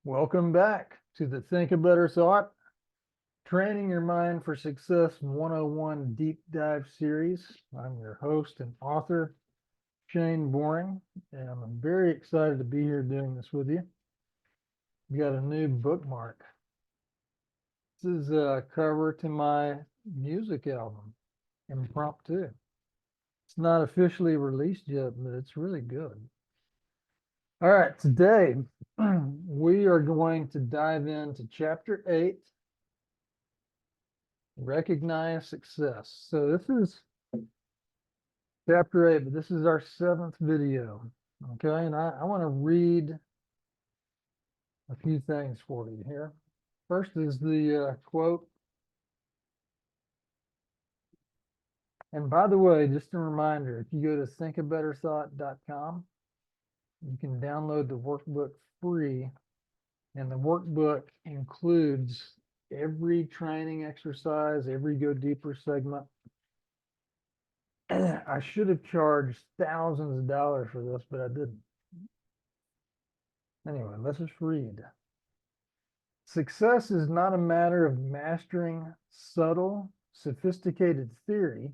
Welcome back to the Think a Better Thought Training Your Mind for Success 101 Deep Dive Series. I'm your host and author, Shane Boring, and I'm very excited to be here doing this with you. We got a new bookmark. This is a cover to my music album, Impromptu. It's not officially released yet, but it's really good. All right, today we are going to dive into Chapter 8, Recognize Success. So this is Chapter 8, but this is our 7th video. Okay, and I want to read a few things for you here. First is the quote. And by the way, just a reminder, if you go to thinkabetterthought.com, you can download the workbook free. And the workbook includes every training exercise, every Go Deeper segment. I should have charged thousands of dollars for this, but I didn't. Anyway, let's just read. Success is not a matter of mastering subtle, sophisticated theory,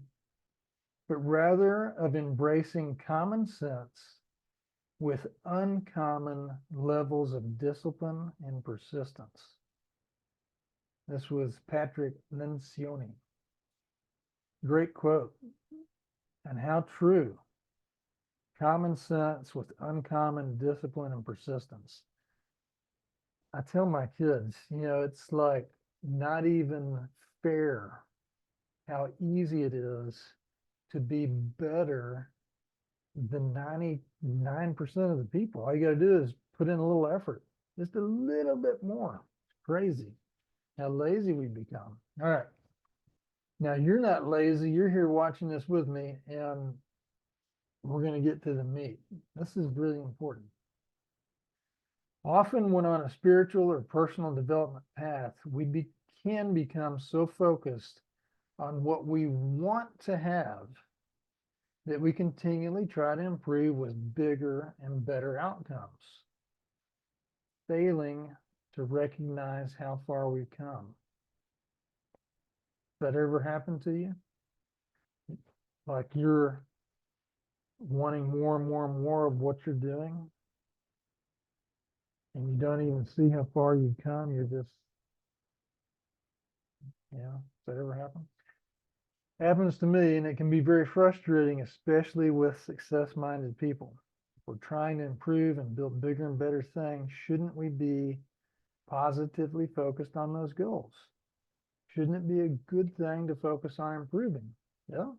but rather of embracing common sense with uncommon levels of discipline and persistence. This was Patrick Lencioni. Great quote. And how true. Common sense with uncommon discipline and persistence. I tell my kids, it's like not even fair how easy it is to be better than 99% of the people. All you got to do is put in a little effort, just a little bit more. It's crazy how lazy we become. All right. Now, you're not lazy. You're here watching this with me, and we're going to get to the meat. This is really important. Often when on a spiritual or personal development path, we can become so focused on what we want to have that we continually try to improve with bigger and better outcomes, failing to recognize how far we've come. That ever happened to you? Like you're wanting more and more and more of what you're doing, and you don't even see how far you've come. You're just, does that ever happen? Happens to me, and it can be very frustrating, especially with success-minded people. If we're trying to improve and build bigger and better things, shouldn't we be positively focused on those goals? Shouldn't it be a good thing to focus on improving? Yeah,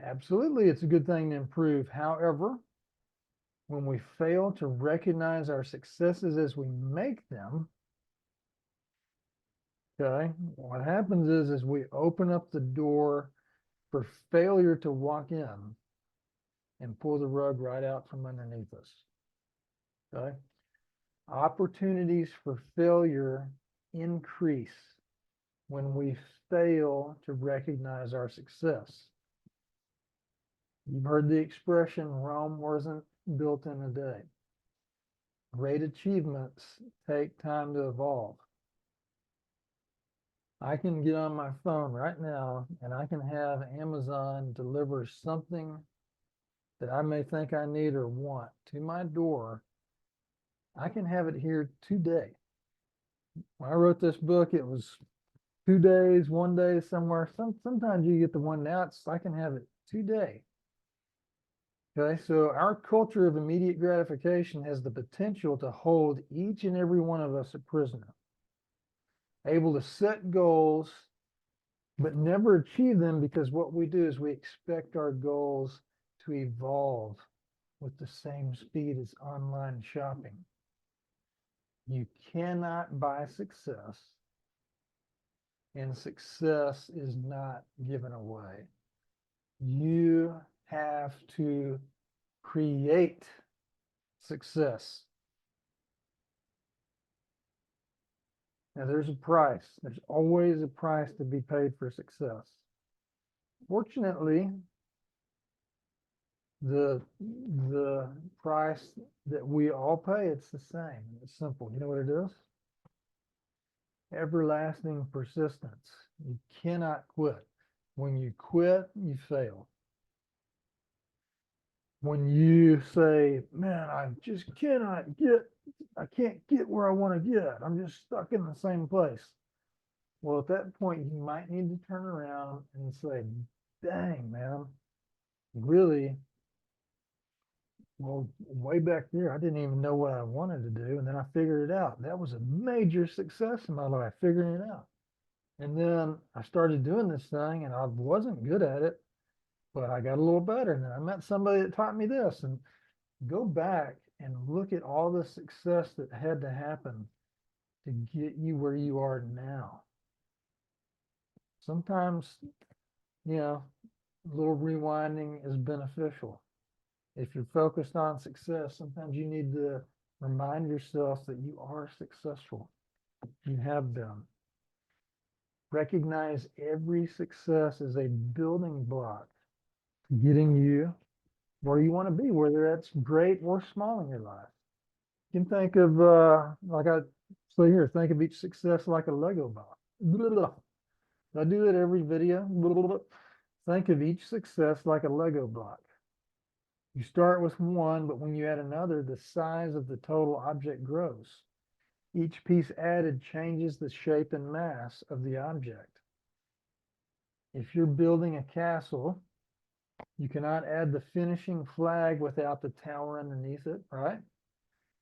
absolutely, it's a good thing to improve. However, when we fail to recognize our successes as we make them, okay, what happens is we open up the door for failure to walk in and pull the rug right out from underneath us. Okay, opportunities for failure increase when we fail to recognize our success. You've heard the expression, Rome wasn't built in a day. Great achievements take time to evolve. I can get on my phone right now and I can have Amazon deliver something that I may think I need or want to my door. I can have it here today. When I wrote this book, it was 2 days, 1 day somewhere. Sometimes you get the one now, I can have it today. Okay, so our culture of immediate gratification has the potential to hold each and every one of us a prisoner, able to set goals, but never achieve them because what we do is we expect our goals to evolve with the same speed as online shopping. You cannot buy success, and success is not given away. You have to create success. Now, there's a price. There's always a price to be paid for success. Fortunately, the price that we all pay, it's the same. It's simple. You know what it is? Everlasting persistence. You cannot quit. When you quit, you fail. When you say, man, I can't get where I want to get. I'm just stuck in the same place. Well, at that point, you might need to turn around and say, dang, man, really, well, way back there, I didn't even know what I wanted to do. And then I figured it out. That was a major success in my life, figuring it out. And then I started doing this thing and I wasn't good at it, but I got a little better. And then I met somebody that taught me this, and go back and look at all the success that had to happen to get you where you are now. Sometimes, you know, a little rewinding is beneficial. If you're focused on success, sometimes you need to remind yourself that you are successful. You have been. Recognize every success as a building block to getting you where you want to be, whether that's great or small in your life. You can think of, like I say here, think of each success like a Lego block. I do it every video. Think of each success like a Lego block. You start with one, but when you add another, the size of the total object grows. Each piece added changes the shape and mass of the object. If you're building a castle, you cannot add the finishing flag without the tower underneath it, right?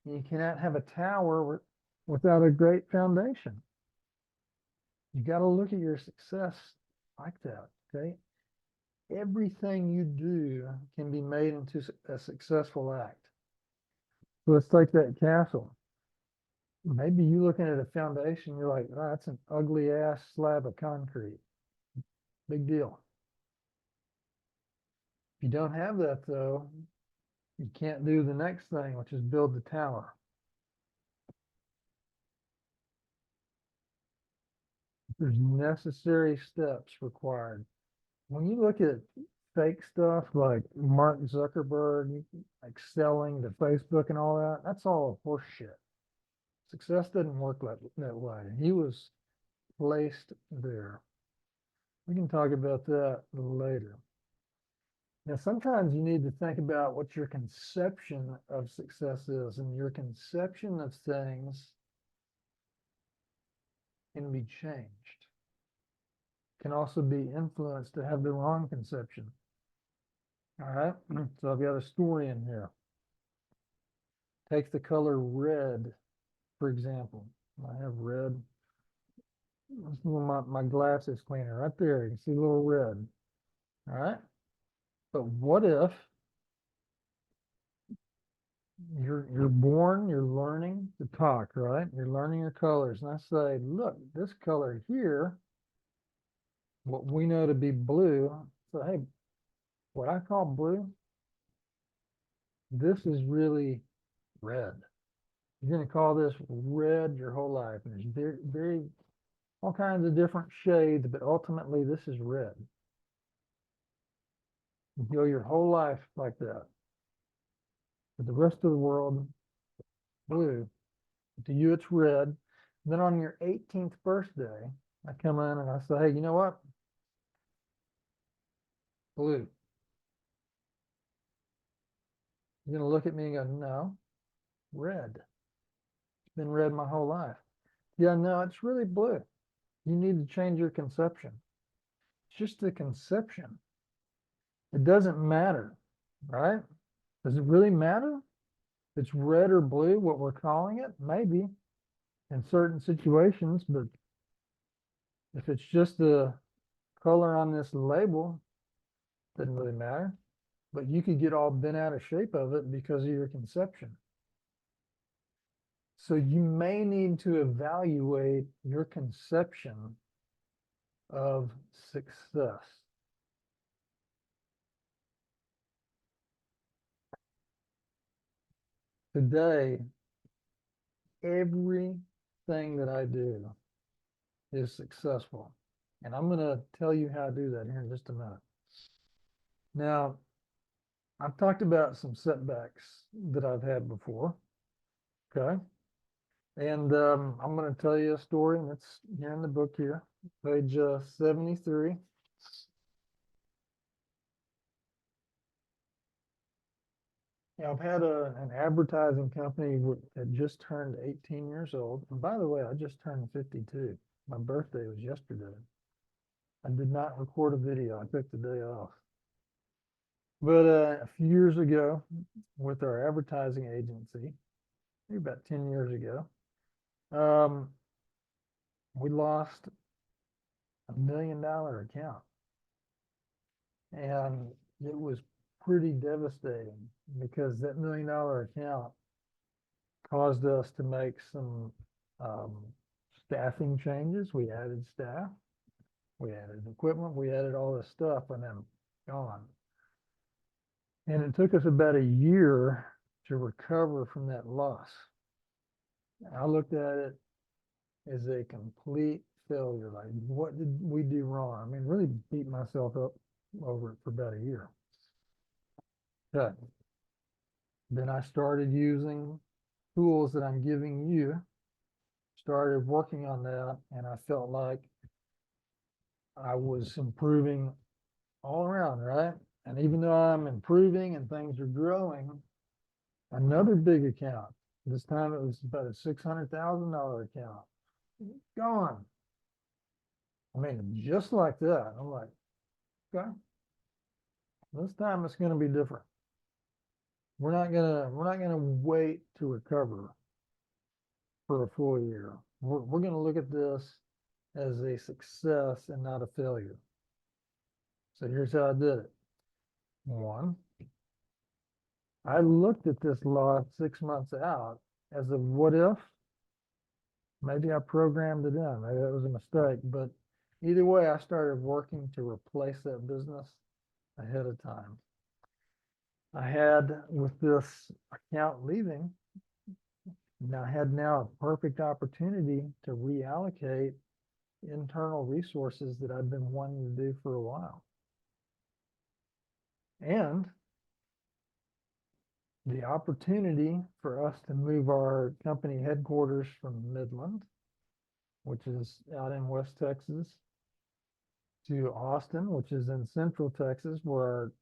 You cannot have a tower without a great foundation. You got to look at your success like that, okay? Everything you do can be made into a successful act. So let's take that castle. Maybe you looking at a foundation, you're like, oh, that's an ugly ass slab of concrete. Big deal. If you don't have that though, you can't do the next thing, which is build the tower. There's necessary steps required. When you look at fake stuff like Mark Zuckerberg, like selling to Facebook and all that, that's all horse shit. Success doesn't work that way. He was placed there. We can talk about that later. Now, sometimes you need to think about what your conception of success is, and your conception of things can be changed. Can also be influenced to have the wrong conception. All right, so I've got a story in here. Take the color red, for example. I have red. This is my glasses cleaner right there. You can see a little red. All right. But what if you're born, you're learning to talk, right? You're learning your colors. And I say, look, this color here, what we know to be blue. So, hey, what I call blue, this is really red. You're going to call this red your whole life. And there's very all kinds of different shades, but ultimately this is red. You go your whole life like that. But the rest of the world, blue. To you, it's red. Then on your 18th birthday, I come in and I say, hey, you know what? Blue. You're going to look at me and go, no, red. It's been red my whole life. Yeah, no, it's really blue. You need to change your conception. It's just a conception. It doesn't matter, right? Does it really matter? If it's red or blue, what we're calling it? Maybe in certain situations, but if it's just the color on this label, it doesn't really matter. But you could get all bent out of shape of it because of your conception. So you may need to evaluate your conception of success. Today, everything that I do is successful. And I'm going to tell you how to do that here in just a minute. Now, I've talked about some setbacks that I've had before. Okay. And I'm going to tell you a story, and it's here in the book here, page 73. Yeah, I've had an advertising company that just turned 18 years old. And by the way, I just turned 52. My birthday was yesterday. I did not record a video. I took the day off. But a few years ago, with our advertising agency, maybe about 10 years ago, um, we lost $1 million account. And it was pretty devastating because that $1 million account caused us to make some um, staffing changes. We added staff, we added equipment, we added all this stuff, and then gone. And it took us about a year to recover from that loss. I looked at it as a complete failure. Like, what did we do wrong? I mean, really beat myself up over it for about a year. Okay. Then I started using tools that I'm giving you, started working on that, and I felt like I was improving all around, right? And even though I'm improving and things are growing, another big account, this time it was about a $600,000 account, gone. I mean, just like that. I'm like, okay, this time it's going to be different. We're not gonna wait to recover for a full year. We're going to look at this as a success and not a failure. So here's how I did it. One, I looked at this loss 6 months out as a what if. Maybe I programmed it in. Maybe that was a mistake. But either way, I started working to replace that business ahead of time. I had, with this account leaving, I had now a perfect opportunity to reallocate internal resources that I've been wanting to do for a while. And the opportunity for us to move our company headquarters from Midland, which is out in West Texas, to Austin, which is in Central Texas, where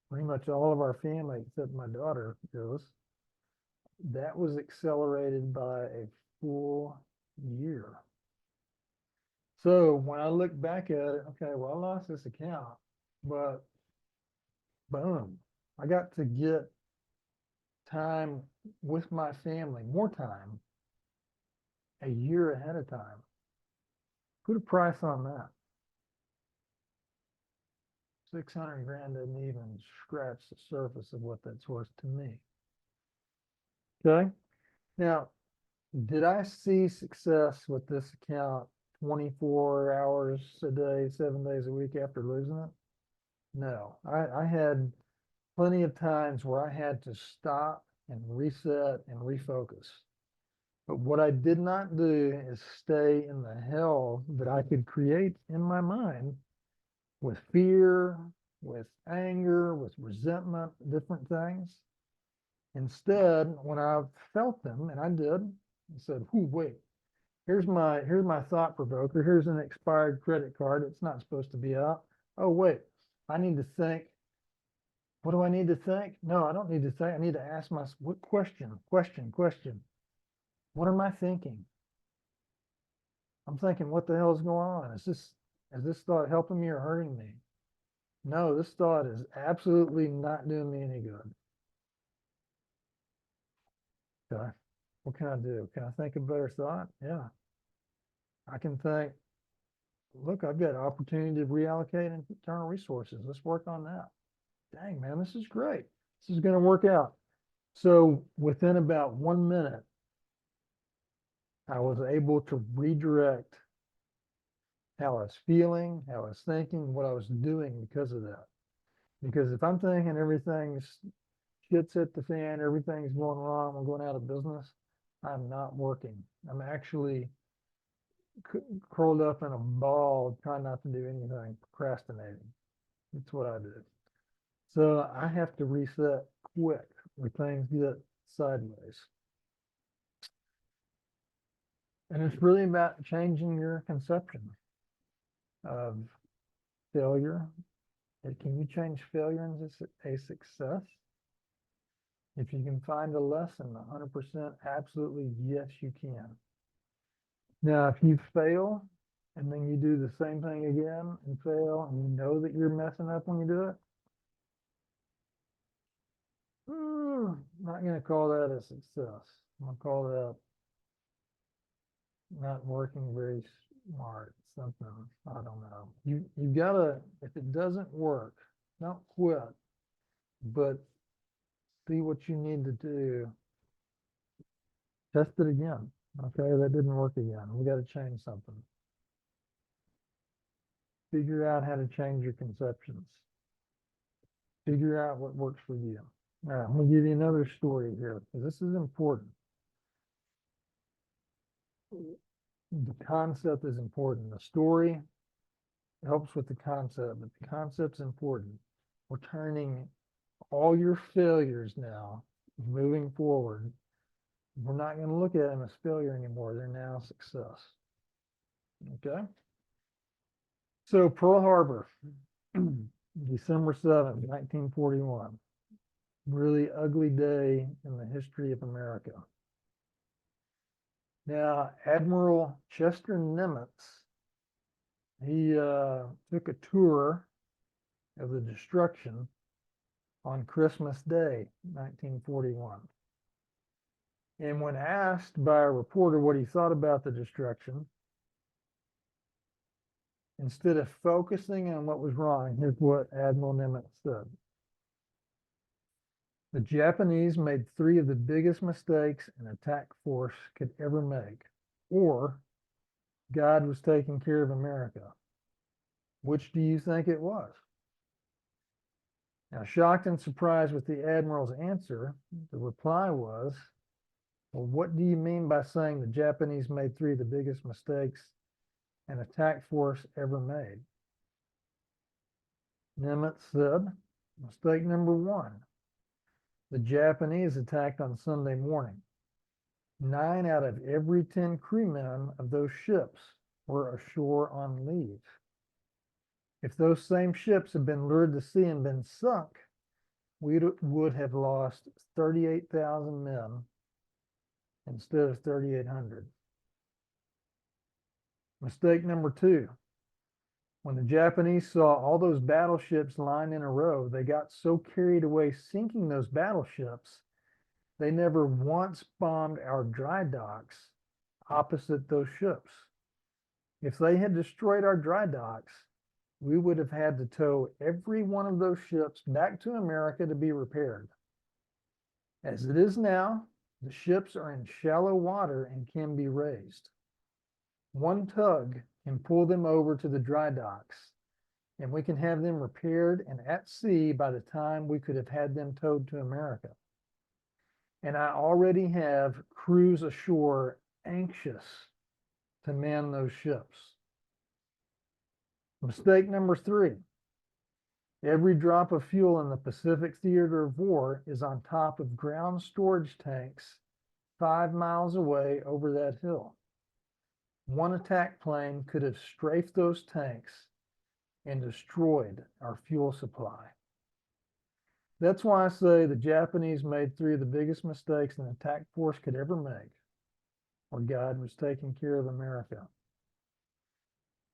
pretty much all of our family, except my daughter, goes. That was accelerated by a full year. So when I look back at it, okay, well, I lost this account, but boom, I got to get time with my family, more time, a year ahead of time. Put a price on that. 600 grand doesn't even scratch the surface of what that's worth to me. Okay. Now, did I see success with this account 24 hours a day, 7 days a week after losing it? No, I had plenty of times where I had to stop and reset and refocus. But what I did not do is stay in the hell that I could create in my mind with fear, with anger, with resentment, different things. Instead, when I felt them, and I did, I said, wait, here's my thought provoker. Here's an expired credit card. It's not supposed to be out. Oh, wait, I need to think. What do I need to think? No, I don't need to think. I need to ask myself, what question. What am I thinking? I'm thinking, what the hell is going on? Is this thought helping me or hurting me? No, this thought is absolutely not doing me any good. Okay. What can I do? Can I think a better thought? Yeah. I can think, look, I've got opportunity to reallocate internal resources. Let's work on that. Dang, man, this is great. This is going to work out. So within about 1 minute, I was able to redirect how I was feeling, how I was thinking, what I was doing because of that. Because if I'm thinking everything's shit's hit the fan, everything's going wrong, I'm going out of business, I'm not working. I'm actually curled up in a ball, trying not to do anything, procrastinating. That's what I did. So I have to reset quick or things get sideways. And it's really about changing your conception of failure. And can you change failure into a success? If you can find a lesson, 100%, absolutely, yes, you can. Now, if you fail and then you do the same thing again and fail, and you know that you're messing up when you do it, not going to call that a success. I'm going to call that not working very smart, something, I don't know. You gotta, if it doesn't work, don't quit, but see what you need to do. Test it again. Okay, that didn't work again. We got to change something. Figure out how to change your conceptions. Figure out what works for you. All right, I'm going to give you another story here, because this is important. The concept is important. The story helps with the concept, but the concept's important. We're turning all your failures now, moving forward. We're not going to look at them as failure anymore. They're now success. Okay? So Pearl Harbor, December 7th, 1941. Really ugly day in the history of America. Now, Admiral Chester Nimitz, he took a tour of the destruction on Christmas Day, 1941. And when asked by a reporter what he thought about the destruction, instead of focusing on what was wrong, here's what Admiral Nimitz said. The Japanese made 3 of the biggest mistakes an attack force could ever make, or God was taking care of America. Which do you think it was? Now, shocked and surprised with the Admiral's answer, the reply was, well, what do you mean by saying the Japanese made 3 of the biggest mistakes an attack force ever made? Nimitz said, mistake number 1, the Japanese attacked on Sunday morning. 9 out of every 10 crewmen of those ships were ashore on leave. If those same ships had been lured to sea and been sunk, we would have lost 38,000 men instead of 3,800. Mistake number 2. When the Japanese saw all those battleships lined in a row, they got so carried away sinking those battleships, they never once bombed our dry docks opposite those ships. If they had destroyed our dry docks, we would have had to tow every one of those ships back to America to be repaired. As it is now, the ships are in shallow water and can be raised. One tug can pull them over to the dry docks, and we can have them repaired and at sea by the time we could have had them towed to America. And I already have crews ashore anxious to man those ships. Mistake number 3. Every drop of fuel in the Pacific theater of war is on top of ground storage tanks 5 miles away over that hill. One attack plane could have strafed those tanks and destroyed our fuel supply. That's why I say the Japanese made 3 of the biggest mistakes an attack force could ever make, or God was taking care of America.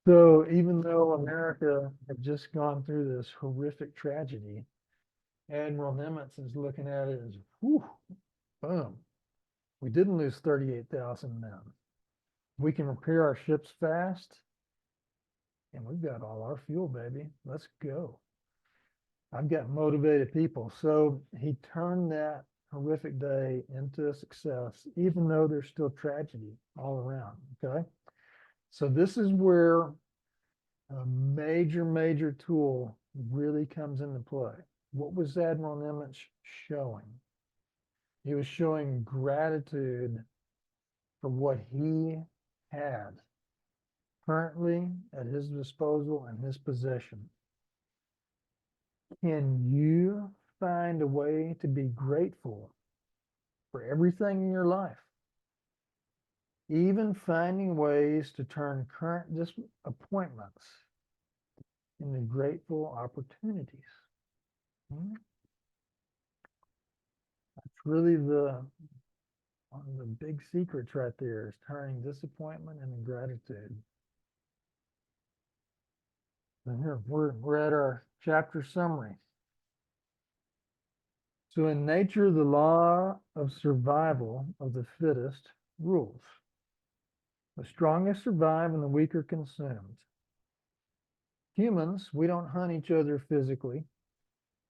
So even though America had just gone through this horrific tragedy, Admiral Nimitz is looking at it as, whew, boom, we didn't lose 38,000 men. We can repair our ships fast, and we've got all our fuel, baby. Let's go. I've got motivated people. So he turned that horrific day into a success, even though there's still tragedy all around, okay? So this is where a major tool really comes into play. What was Admiral Nimitz showing? He was showing gratitude for what he had currently at his disposal and his possession. Can you find a way to be grateful for everything in your life? Even finding ways to turn current disappointments into grateful opportunities. That's really one of the big secrets right there, is turning disappointment into gratitude. And here we're at our chapter summary. So in nature, the law of survival of the fittest rules. The strongest survive and the weak are consumed. Humans, we don't hunt each other physically.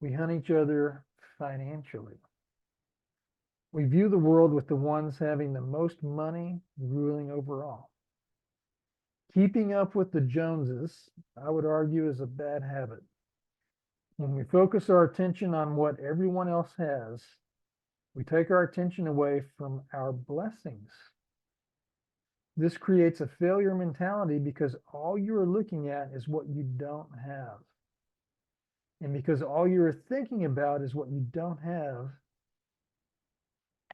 We hunt each other financially. We view the world with the ones having the most money ruling over all. Keeping up with the Joneses, I would argue, is a bad habit. When we focus our attention on what everyone else has, we take our attention away from our blessings. This creates a failure mentality because all you're looking at is what you don't have. And because all you're thinking about is what you don't have,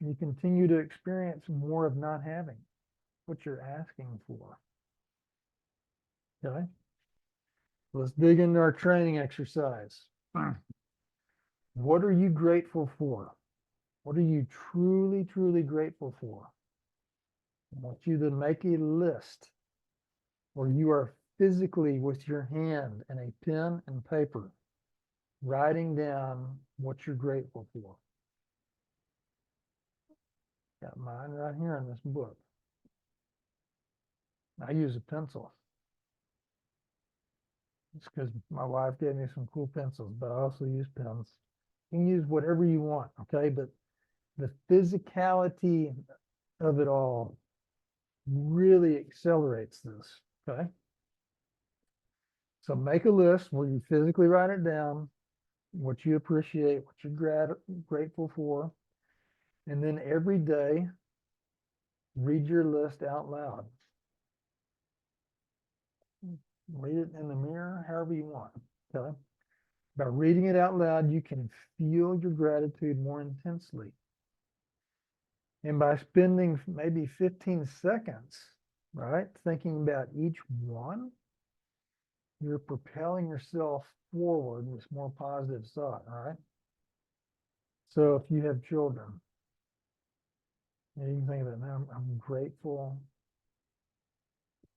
you continue to experience more of not having what you're asking for. Okay? Let's dig into our training exercise. What are you grateful for? What are you truly, truly grateful for? I want you to make a list where you are physically, with your hand and a pen and paper, writing down what you're grateful for. Got mine right here in this book. I use a pencil. It's because my wife gave me some cool pencils, but I also use pens. You can use whatever you want, okay? But the physicality of it all really accelerates this, okay? So make a list where you physically write it down, what you appreciate, what you're grateful for, and then every day, read your list out loud. Read it in the mirror, however you want, okay? By reading it out loud, you can feel your gratitude more intensely. And by spending maybe 15 seconds, right, thinking about each one, you're propelling yourself forward with more positive thought, all right? So if you have children, you can think of it, man, I'm grateful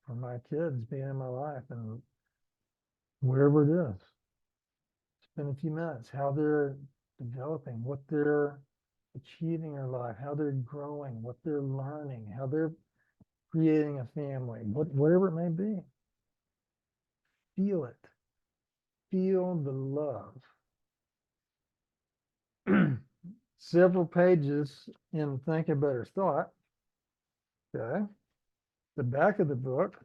for my kids being in my life, and wherever it is, spend a few minutes, how they're developing, what they're achieving in life, how they're growing, what they're learning, how they're creating a family, whatever it may be. Feel it. Feel the love. Several pages in Think a Better Thought, okay, the back of the book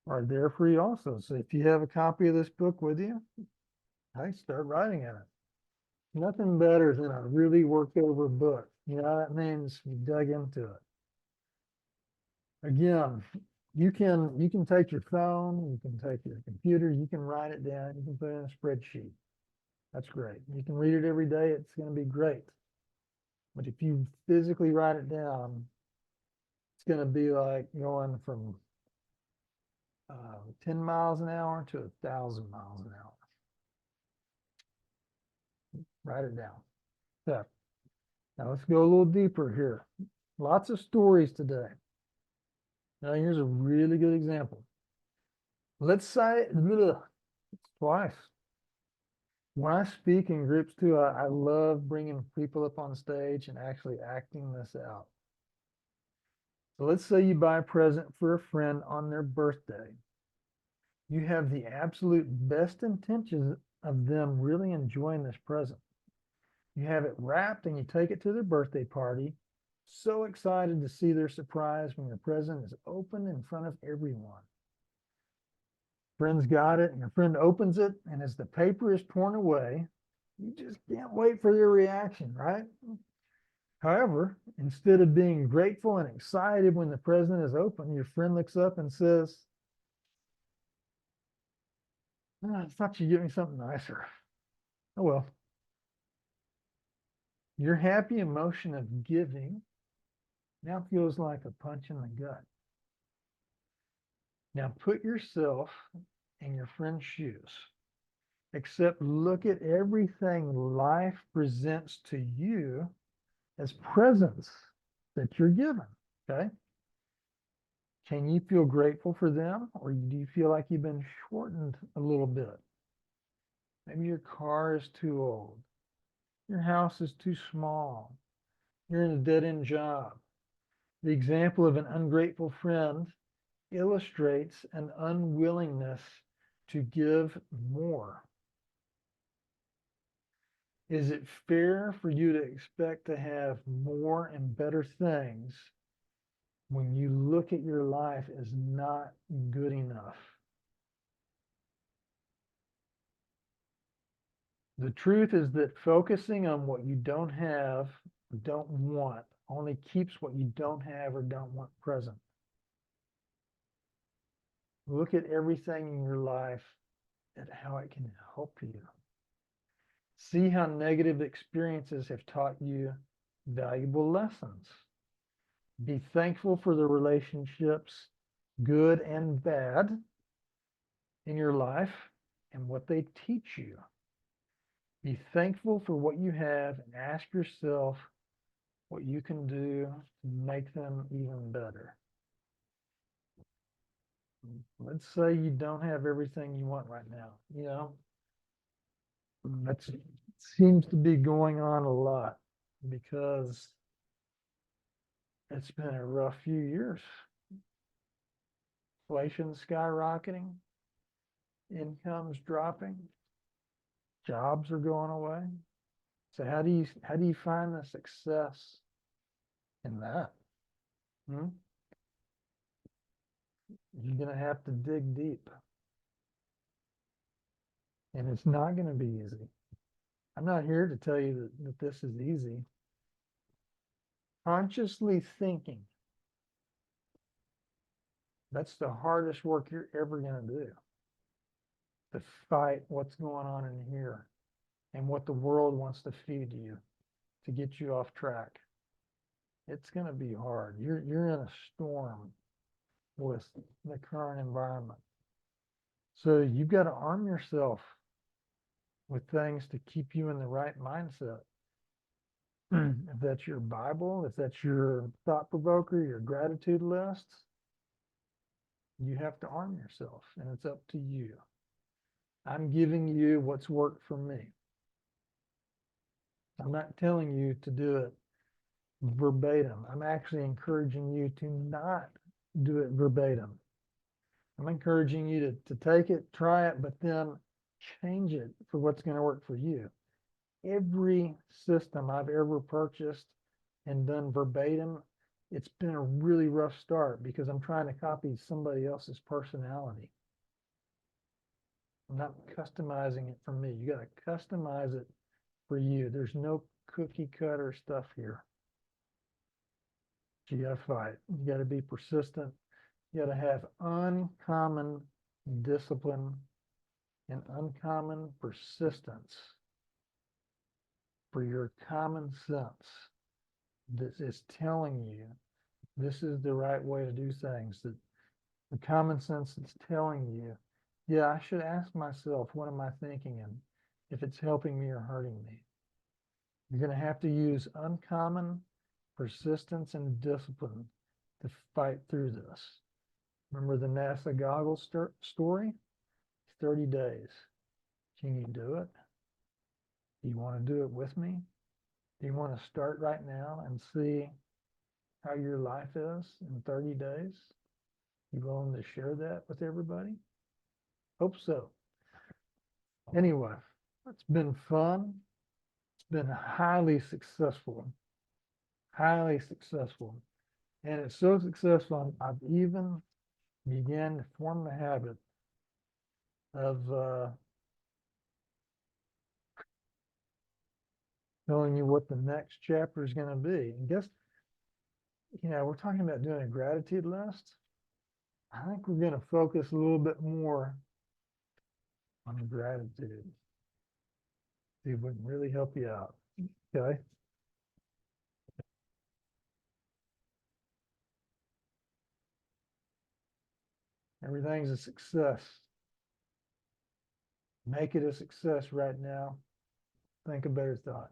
are there for you also. So if you have a copy of this book with you, hey, start writing in it. Nothing better than a really worked over book. You know, that means you dug into it. Again, you can take your phone, you can take your computer, you can write it down, you can put it in a spreadsheet. That's great. You can read it every day, it's going to be great. But if you physically write it down, it's going to be like going from 10 miles an hour to 1,000 miles an hour. Write it down. So, now let's go a little deeper here. Lots of stories today. Now here's a really good example. Let's say, twice. When I speak in groups too, I love bringing people up on stage and actually acting this out. So let's say you buy a present for a friend on their birthday. You have the absolute best intentions of them really enjoying this present. You have it wrapped and you take it to their birthday party. So excited to see their surprise when your present is opened in front of everyone. Friend's got it and your friend opens it, and as the paper is torn away, you just can't wait for their reaction, right? However, instead of being grateful and excited when the present is open, your friend looks up and says, "Oh, I thought you'd give me something nicer." Oh well, your happy emotion of giving now feels like a punch in the gut. Now put yourself in your friend's shoes, except look at everything life presents to you as presents that you're given. Okay. Can you feel grateful for them, or do you feel like you've been shortened a little bit? Maybe your car is too old. Your house is too small. You're in a dead-end job. The example of an ungrateful friend illustrates an unwillingness to give more. Is it fair for you to expect to have more and better things when you look at your life as not good enough? The truth is that focusing on what you don't have or don't want only keeps what you don't have or don't want present. Look at everything in your life and how it can help you. See how negative experiences have taught you valuable lessons. Be thankful for the relationships, good and bad, in your life and what they teach you. Be thankful for what you have and ask yourself what you can do to make them even better. Let's say you don't have everything you want right now. That seems to be going on a lot because it's been a rough few years. Inflation skyrocketing, incomes dropping, jobs are going away. So how do you find the success in that? You're gonna have to dig deep, and it's not gonna be easy. I'm not here to tell you that this is easy. Consciously thinking, that's the hardest work you're ever gonna do, to fight what's going on in here and what the world wants to feed you to get you off track. It's gonna be hard. You're in a storm with the current environment. So you've got to arm yourself with things to keep you in the right mindset. If that's your Bible, if that's your thought provoker, your gratitude list, you have to arm yourself, and it's up to you. I'm giving you what's worked for me. I'm not telling you to do it verbatim. I'm actually encouraging you to not do it verbatim. I'm encouraging you to take it, try it, but then change it for what's going to work for you. Every system I've ever purchased and done verbatim, it's been a really rough start because I'm trying to copy somebody else's personality. I'm not customizing it for me. You got to customize it for you. There's no cookie cutter stuff here. You got to fight. You got to be persistent. You got to have uncommon discipline and uncommon persistence for your common sense that is telling you this is the right way to do things, that the common sense that's telling you, yeah, I should ask myself, what am I thinking, and if it's helping me or hurting me. You're going to have to use uncommon persistence and discipline to fight through this. Remember the NASA goggles story? 30 days. Can you do it? Do you want to do it with me? Do you want to start right now and see how your life is in 30 days? You willing to share that with everybody? Hope so. Anyway, it's been fun. It's been highly successful. Highly successful. And it's so successful, I've even began to form the habit of telling you what the next chapter is going to be. And guess, we're talking about doing a gratitude list. I think we're going to focus a little bit more on gratitude. See if we can really help you out. Okay. Everything's a success. Make it a success right now. Think a better thought.